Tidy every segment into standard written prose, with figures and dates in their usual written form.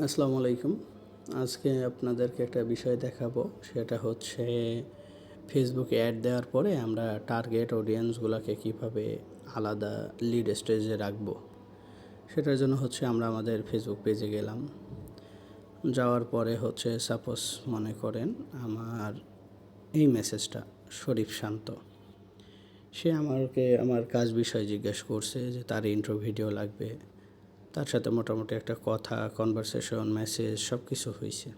আসসালামু আলাইকুম। আজকে আপনাদেরকে একটা বিষয় দেখাবো। সেটা হচ্ছে ফেসবুকে অ্যাড দেওয়ার পরে আমরা টার্গেট অডিয়েন্সগুলোকে কীভাবে আলাদা লিড স্টেজে রাখবো। সেটার জন্য হচ্ছে আমরা আমাদের ফেসবুক পেজে গেলাম। যাওয়ার পরে হচ্ছে সাপোজ মনে করেন আমার এই মেসেজটা শরীফ শান্ত। সে আমাকে আমার কাজ বিষয় জিজ্ঞেস করছে যে তার ইন্ট্রো ভিডিও লাগবে। তার সাথে মোটামুটি একটা কথা, কনভারসেশন, মেসেজ সব কিছু হয়েছে।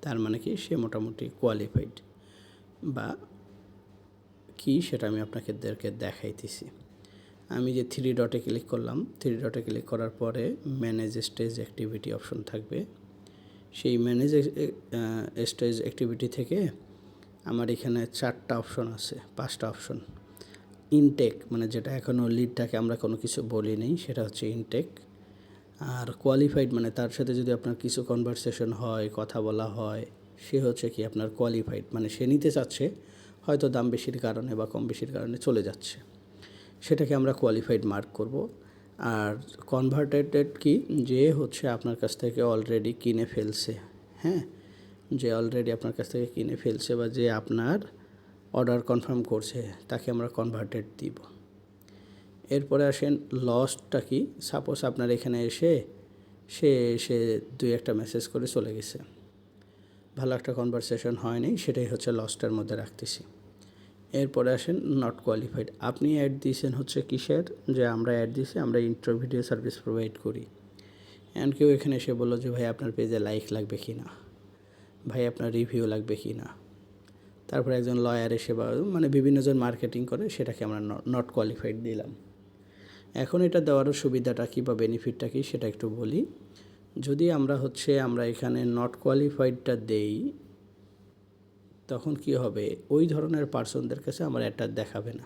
তার মানে কি সে মোটামুটি কোয়ালিফাইড বা কি সেটা আমি আপনাদেরকে দেখাইতেছি। আমি যে থ্রি ডটে ক্লিক করলাম, থ্রি ডটে ক্লিক করার পরে ম্যানেজ স্টেজ অ্যাক্টিভিটি অপশন থাকবে। সেই ম্যানেজ স্টেজ অ্যাক্টিভিটি থেকে আমার এখানে 4টা অপশন আছে, 5টা অপশন। ইনটেক মানে যেটা এখনও লিডটাকে আমরা কোনো কিছু বলি নেই, সেটা হচ্ছে ইনটেক। আর কোয়ালিফাইড মানে তার সাথে যদি আপনার কিছু কনভারসেশন হয়, কথা বলা হয়, সে হচ্ছে কি আপনার কোয়ালিফাইড মানে সে নিতে চাচ্ছে, হয়তো দাম বেশির কারণে বা কম বেশির কারণে চলে যাচ্ছে, সেটাকে আমরা কোয়ালিফাইড মার্ক করব। আর কনভার্টেড কি, যে হচ্ছে আপনার কাছ থেকে অলরেডি কিনে ফেলছে, হ্যাঁ, যে অলরেডি আপনার কাছ থেকে কিনে ফেলছে বা যে আপনার অর্ডার কনফার্ম করছে, তাকে আমরা কনভার্টেড দিব। এরপরে আসেন লস্টটা কি। সাপোজ আপনার এখানে এসে সে 2-1টা মেসেজ করে চলে গেছে, ভালো একটা কনভারসেশন হয়নি, সেটাই হচ্ছে লস্টের মধ্যে রাখতেছি। এরপরে আসেন নট কোয়ালিফাইড। আপনি অ্যাড দিয়েছেন হচ্ছে কিসের, যে আমরা অ্যাড দিয়েছি আমরা ইন্ট্রো ভিডিও সার্ভিস প্রোভাইড করি। অ্যান্ড কেউ এখানে এসে বললো যে ভাই আপনার পেজে লাইক লাগবে কি না, ভাই আপনার রিভিউ লাগবে কি না। তারপরে একজন লয়ার এসে বা মানে বিভিন্নজন মার্কেটিং করে, সেটাকে আমরা নট কোয়ালিফাইড দিলাম। এখন এটা দেওয়ারও সুবিধাটা কী বা বেনিফিটটা কী সেটা একটু বলি। যদি আমরা এখানে নট কোয়ালিফাইডটা দেই, তখন কি হবে, ওই ধরনের পার্সনদের কাছে আমার অ্যাডটা দেখাবে না।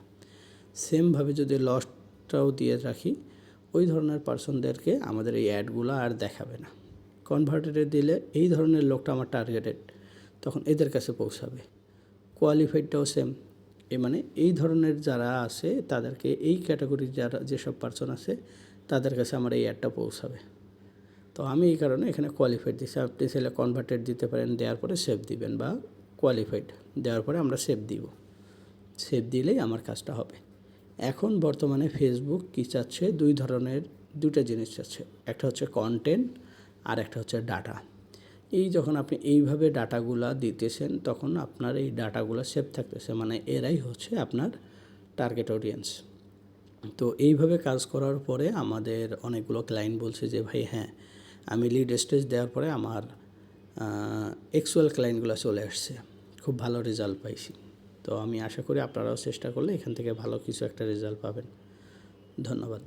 সেমভাবে যদি লস্টটাও দিয়ে রাখি, ওই ধরনের পার্সনদেরকে আমাদের এই অ্যাডগুলো আর দেখাবে না। কনভার্টেডে দিলে এই ধরনের লোকটা আমার টার্গেটেড, তখন এদের কাছে পৌঁছাবে। কোয়ালিফাইডটাও সেম, মানে এই ধরনের যারা আছে তাদেরকে, এই ক্যাটাগরির যারা যেসব পার্সন আছে তাদের কাছে আমার এই অ্যাডটা পৌঁছাবে। তো আমি এই কারণে এখানে কোয়ালিফাইড দিচ্ছি। আপনি চাইলে কনভার্টেড দিতে পারেন, দেওয়ার পরে সেভ দিবেন, বা কোয়ালিফাইড দেওয়ার পরে আমরা সেভ দিব। সেভ দিলেই আমার কাজটা হবে। এখন বর্তমানে ফেসবুক কী চাচ্ছে, দুইটা জিনিস চাচ্ছে। একটা হচ্ছে কন্টেন্ট আর একটা হচ্ছে ডাটা। যখন আপনি এইভাবে ডাটাগুলা দিতেছেন, তখন আপনার এই ডাটাগুলো সেভ থাকতেছে, মানে এরাই হচ্ছে আপনার টার্গেট অডিয়েন্স। তো এইভাবে কাজ করার পরে আমাদের অনেকগুলো ক্লায়েন্ট বলছে যে ভাই হ্যাঁ, আমি লিড স্টেজ দেওয়ার পরে আমার অ্যাকচুয়াল ক্লায়েন্টগুলো চলে আসছে, খুব ভালো রেজাল্ট পাইছি। তো আমি আশা করি আপনারাও চেষ্টা করলে এখান থেকে ভালো কিছু একটা রেজাল্ট পাবেন। ধন্যবাদ।